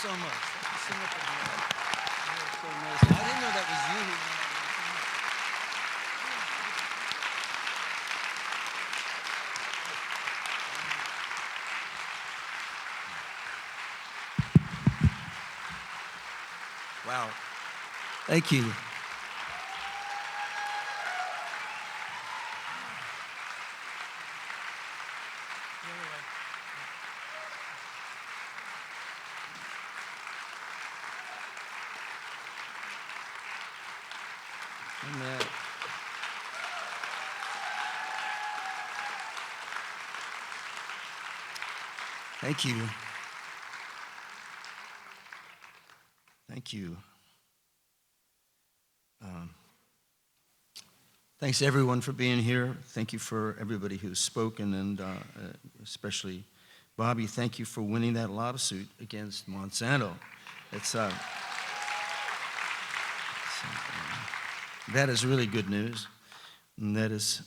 so much. Thank you so much for doing that. That's so amazing. I didn't know that was you. Wow. Thank you. Amen. Thank you. Thank you. Thanks everyone for being here. Thank you for everybody who's spoken, and especially Bobby. Thank you for winning that lawsuit against Monsanto. That is really good news, and that is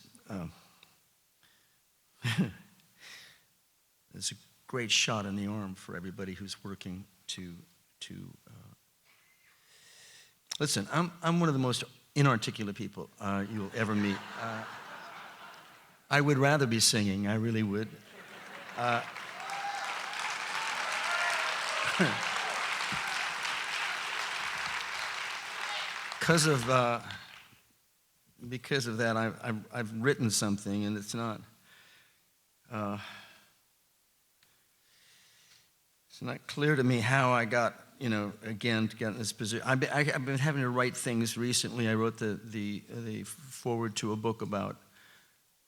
it's a great shot in the arm for everybody who's working to listen. I'm one of the most inarticulate people you'll ever meet. I would rather be singing. I really would. Because of that, I've written something, and it's not clear to me how I got, again, to get in this position. I've been having to write things recently. I wrote the foreword to a book about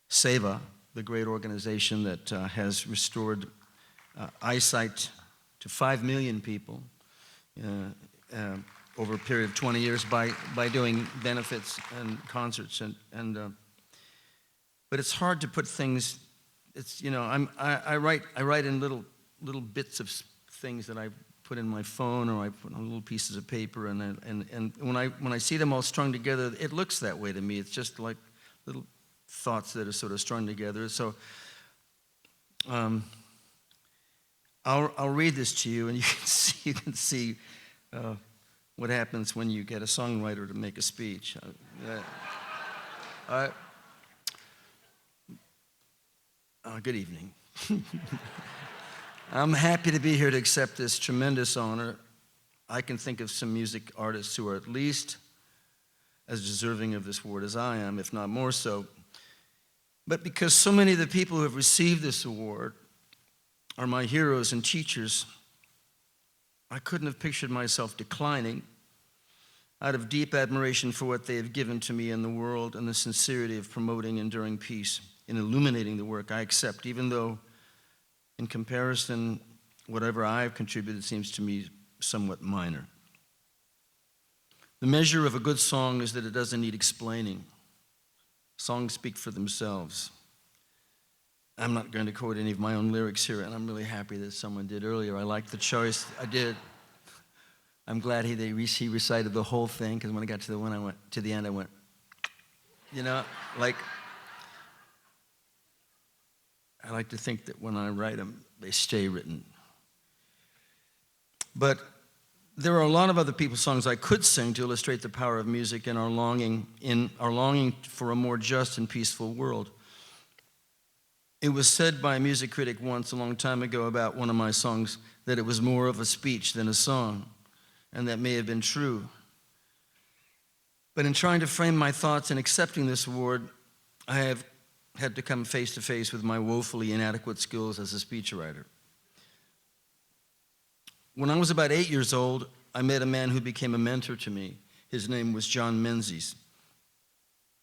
SEVA, the great organization that has restored eyesight to 5 million people over a period of 20 years by doing benefits and concerts. But it's hard to put things. It's I write in little bits of things that I put in my phone, or I put on little pieces of paper, and when I see them all strung together, it looks that way to me. It's just like little thoughts that are sort of strung together. So I'll read this to you, and you can see what happens when you get a songwriter to make a speech. Good evening. I'm happy to be here to accept this tremendous honor. I can think of some music artists who are at least as deserving of this award as I am, if not more so. But because so many of the people who have received this award are my heroes and teachers, I couldn't have pictured myself declining out of deep admiration for what they have given to me in the world and the sincerity of promoting enduring peace in illuminating the work I accept, even though in comparison, whatever I've contributed seems to me somewhat minor. The measure of a good song is that it doesn't need explaining. Songs speak for themselves. I'm not going to quote any of my own lyrics here, and I'm really happy that someone did earlier. I liked the choice. I did. I'm glad he recited the whole thing, because when I got to the end, I went, I like to think that when I write them, they stay written. But there are a lot of other people's songs I could sing to illustrate the power of music and our longing for a more just and peaceful world. It was said by a music critic once a long time ago about one of my songs that it was more of a speech than a song, and that may have been true. But in trying to frame my thoughts and accepting this award, I have had to come face to face with my woefully inadequate skills as a speechwriter. When I was about 8 years old, I met a man who became a mentor to me. His name was John Menzies.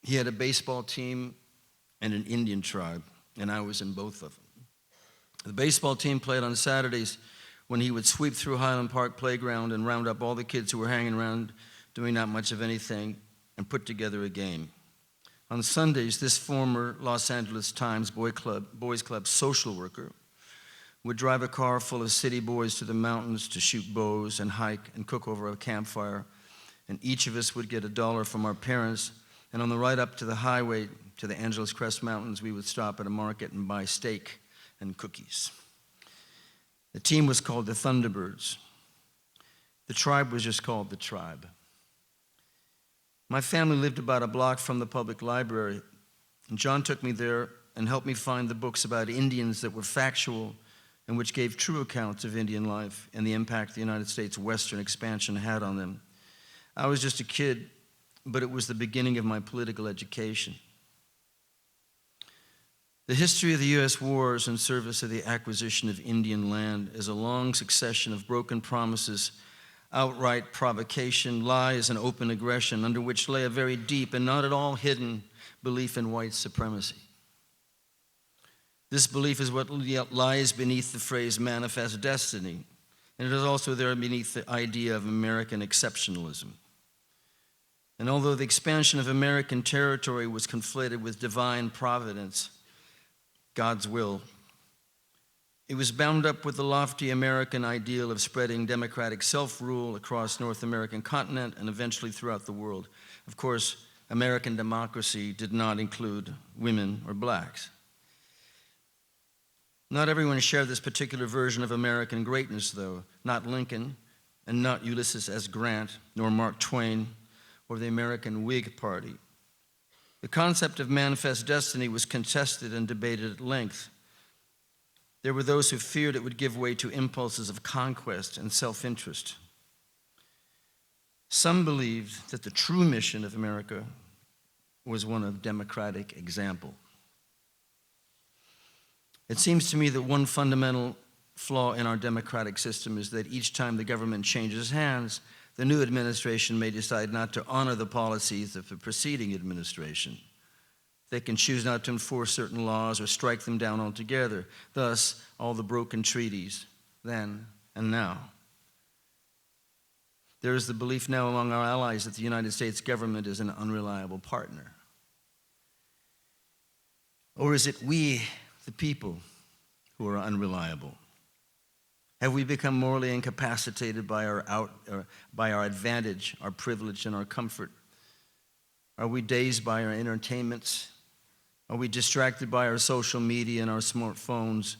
He had a baseball team and an Indian tribe, and I was in both of them. The baseball team played on Saturdays when he would sweep through Highland Park Playground and round up all the kids who were hanging around doing not much of anything and put together a game. On Sundays, this former Los Angeles Times Boys Club social worker would drive a car full of city boys to the mountains to shoot bows and hike and cook over a campfire, and each of us would get $1 from our parents, and on the ride up to the highway to the Angeles Crest Mountains, we would stop at a market and buy steak and cookies. The team was called the Thunderbirds. The tribe was just called the tribe. My family lived about a block from the public library, and John took me there and helped me find the books about Indians that were factual and which gave true accounts of Indian life and the impact the United States Western expansion had on them. I was just a kid, but it was the beginning of my political education. The history of the U.S. wars in service of the acquisition of Indian land is a long succession of broken promises, outright provocation, lies, and open aggression, under which lay a very deep and not at all hidden belief in white supremacy. This belief is what lies beneath the phrase manifest destiny, and it is also there beneath the idea of American exceptionalism. And although the expansion of American territory was conflated with divine providence, God's will, it was bound up with the lofty American ideal of spreading democratic self-rule across North American continent and eventually throughout the world. Of course, American democracy did not include women or blacks. Not everyone shared this particular version of American greatness, though. Not Lincoln, and not Ulysses S. Grant, nor Mark Twain, or the American Whig Party. The concept of manifest destiny was contested and debated at length. There were those who feared it would give way to impulses of conquest and self-interest. Some believed that the true mission of America was one of democratic example. It seems to me that one fundamental flaw in our democratic system is that each time the government changes hands, the new administration may decide not to honor the policies of the preceding administration. They can choose not to enforce certain laws or strike them down altogether. Thus, all the broken treaties, then and now. There is the belief now among our allies that the United States government is an unreliable partner. Or is it we, the people, who are unreliable? Have we become morally incapacitated by our advantage, our privilege, and our comfort? Are we dazed by our entertainments? Are we distracted by our social media and our smartphones?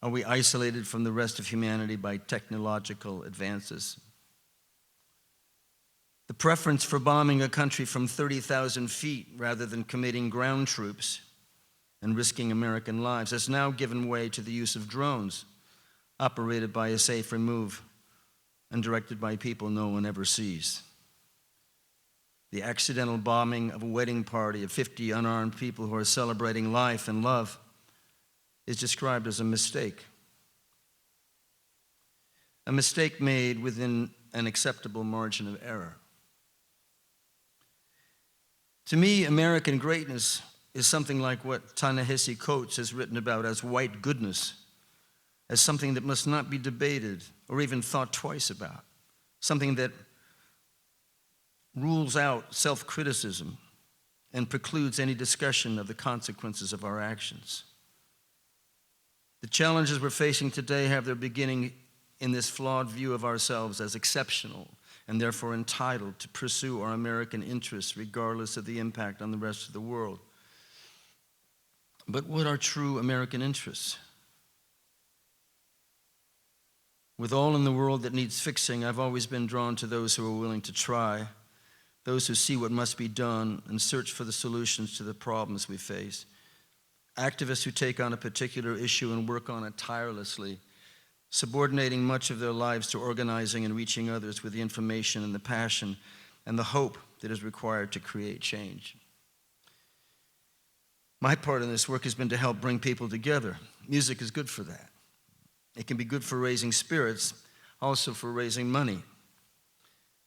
Are we isolated from the rest of humanity by technological advances? The preference for bombing a country from 30,000 feet rather than committing ground troops and risking American lives has now given way to the use of drones, operated by a safe remove and directed by people no one ever sees. The accidental bombing of a wedding party of 50 unarmed people who are celebrating life and love is described as a mistake. A mistake made within an acceptable margin of error. To me, American greatness is something like what Ta-Nehisi Coates has written about as white goodness, as something that must not be debated or even thought twice about, something that rules out self-criticism and precludes any discussion of the consequences of our actions. The challenges we're facing today have their beginning in this flawed view of ourselves as exceptional and therefore entitled to pursue our American interests regardless of the impact on the rest of the world. But what are true American interests? With all in the world that needs fixing, I've always been drawn to those who are willing to try, those who see what must be done and search for the solutions to the problems we face. Activists who take on a particular issue and work on it tirelessly, subordinating much of their lives to organizing and reaching others with the information and the passion and the hope that is required to create change. My part in this work has been to help bring people together. Music is good for that. It can be good for raising spirits, also for raising money.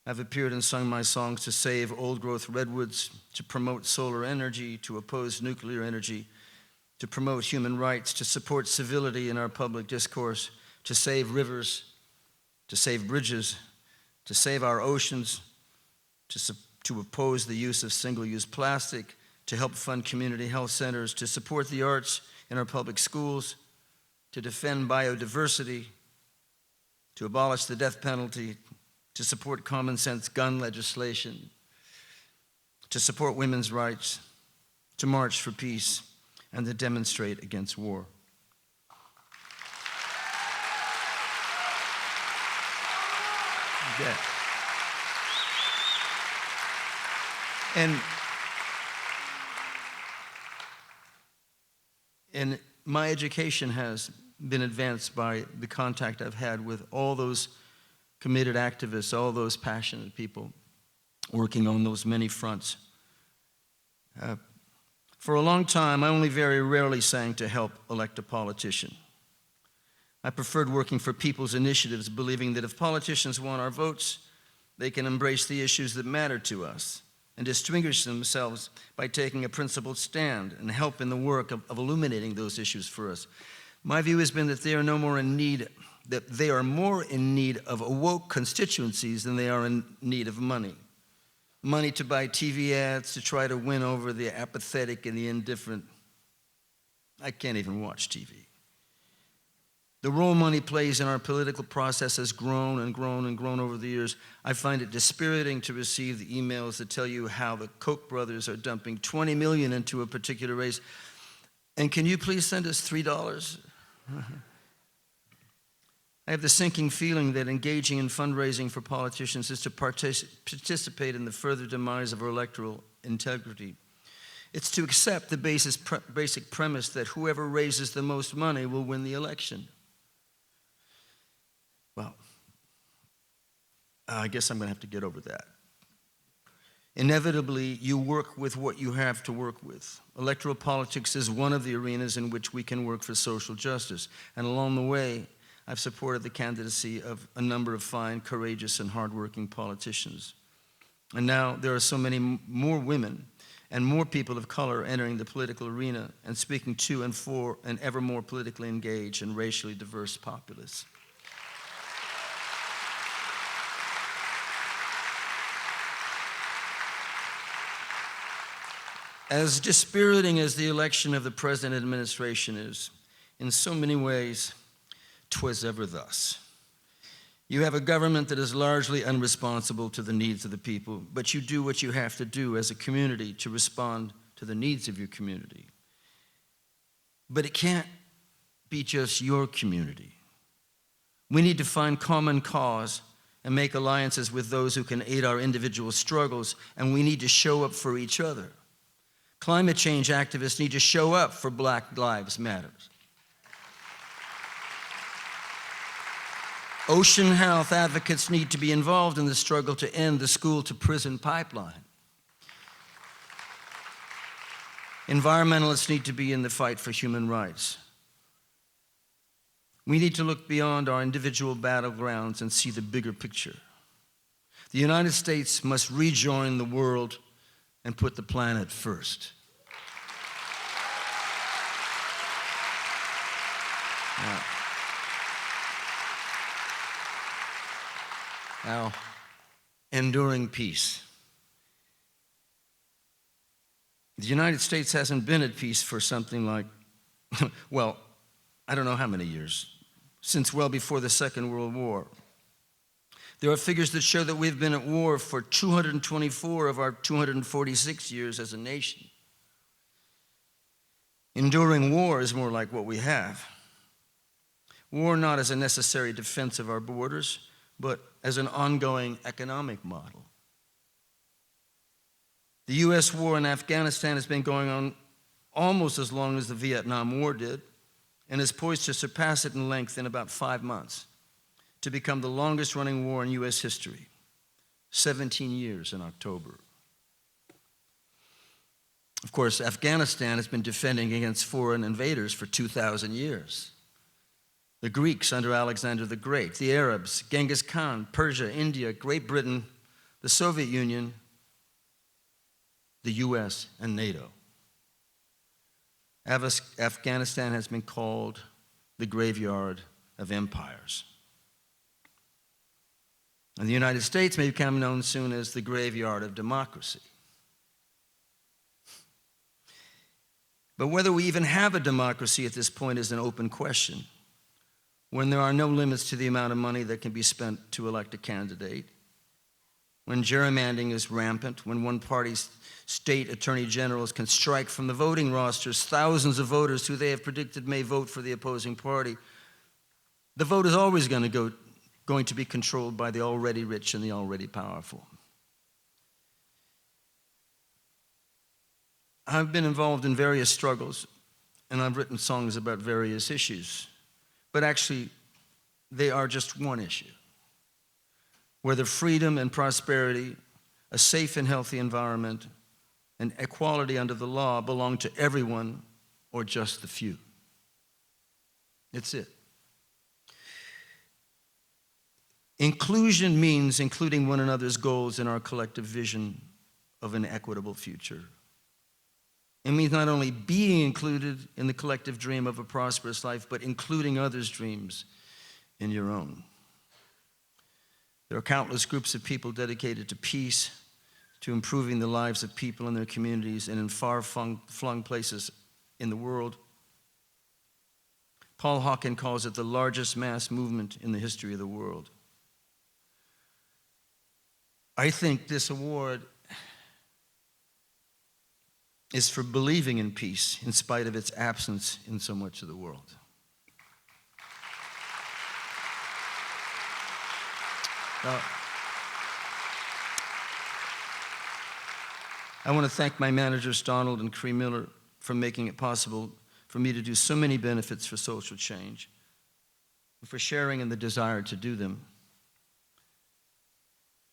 I've appeared and sung my songs to save old-growth redwoods, to promote solar energy, to oppose nuclear energy, to promote human rights, to support civility in our public discourse, to save rivers, to save bridges, to save our oceans, to oppose the use of single-use plastic, to help fund community health centers, to support the arts in our public schools, to defend biodiversity, to abolish the death penalty, to support common sense gun legislation, to support women's rights, to march for peace, and to demonstrate against war. Yeah. And my education has been advanced by the contact I've had with all those committed activists, all those passionate people working on those many fronts. For a long time, I only very rarely sang to help elect a politician. I preferred working for people's initiatives, believing that if politicians want our votes, they can embrace the issues that matter to us and distinguish themselves by taking a principled stand and help in the work of illuminating those issues for us. My view has been that they are more in need of woke constituencies than they are in need of money. Money to buy TV ads, to try to win over the apathetic and the indifferent. I can't even watch TV. The role money plays in our political process has grown and grown and grown over the years. I find it dispiriting to receive the emails that tell you how the Koch brothers are dumping $20 million into a particular race. And can you please send us $3? I have the sinking feeling that engaging in fundraising for politicians is to participate in the further demise of our electoral integrity. It's to accept the basic premise that whoever raises the most money will win the election. Well, I guess I'm going to have to get over that. Inevitably, you work with what you have to work with. Electoral politics is one of the arenas in which we can work for social justice. And along the way, I've supported the candidacy of a number of fine, courageous, and hardworking politicians. And now there are so many more women and more people of color entering the political arena and speaking to and for an ever more politically engaged and racially diverse populace. As dispiriting as the election of the present administration is, in so many ways, 'twas ever thus. You have a government that is largely unresponsible to the needs of the people, but you do what you have to do as a community to respond to the needs of your community. But it can't be just your community. We need to find common cause and make alliances with those who can aid our individual struggles, and we need to show up for each other. Climate change activists need to show up for Black Lives Matter. Ocean health advocates need to be involved in the struggle to end the school-to-prison pipeline. Environmentalists need to be in the fight for human rights. We need to look beyond our individual battlegrounds and see the bigger picture. The United States must rejoin the world and put the planet first. Now, enduring peace. The United States hasn't been at peace for something like, well, I don't know how many years, since well before the Second World War. There are figures that show that we've been at war for 224 of our 246 years as a nation. Enduring war is more like what we have. War not as a necessary defense of our borders, but as an ongoing economic model. The U.S. war in Afghanistan has been going on almost as long as the Vietnam War did, and is poised to surpass it in length in about 5 months, to become the longest-running war in U.S. history, 17 years in October. Of course, Afghanistan has been defending against foreign invaders for 2,000 years. The Greeks under Alexander the Great, the Arabs, Genghis Khan, Persia, India, Great Britain, the Soviet Union, the U.S., and NATO. Afghanistan has been called the graveyard of empires. And the United States may become known soon as the graveyard of democracy. But whether we even have a democracy at this point is an open question, when there are no limits to the amount of money that can be spent to elect a candidate, when gerrymandering is rampant, when one party's state attorney generals can strike from the voting rosters thousands of voters who they have predicted may vote for the opposing party. The vote is always going to go going to be controlled by the already rich and the already powerful. I've been involved in various struggles, and I've written songs about various issues, but actually, they are just one issue. Whether freedom and prosperity, a safe and healthy environment, and equality under the law belong to everyone or just the few. It's it. Inclusion means including one another's goals in our collective vision of an equitable future. It means not only being included in the collective dream of a prosperous life, but including others' dreams in your own. There are countless groups of people dedicated to peace, to improving the lives of people in their communities and in far-flung places in the world. Paul Hawken calls it the largest mass movement in the history of the world. I think this award is for believing in peace in spite of its absence in so much of the world. I want to thank my managers, Donald and Cree Miller, for making it possible for me to do so many benefits for social change, and for sharing in the desire to do them.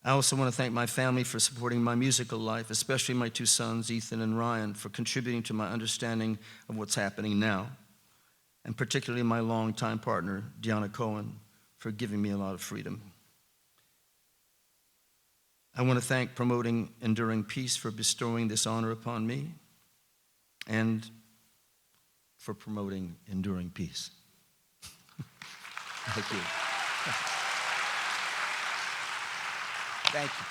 I also want to thank my family for supporting my musical life, especially my two sons, Ethan and Ryan, for contributing to my understanding of what's happening now, and particularly my longtime partner, Deanna Cohen, for giving me a lot of freedom. I want to thank Promoting Enduring Peace for bestowing this honor upon me and for promoting enduring peace. Thank you. Thank you.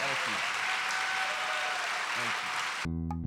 Thank you. Thank you.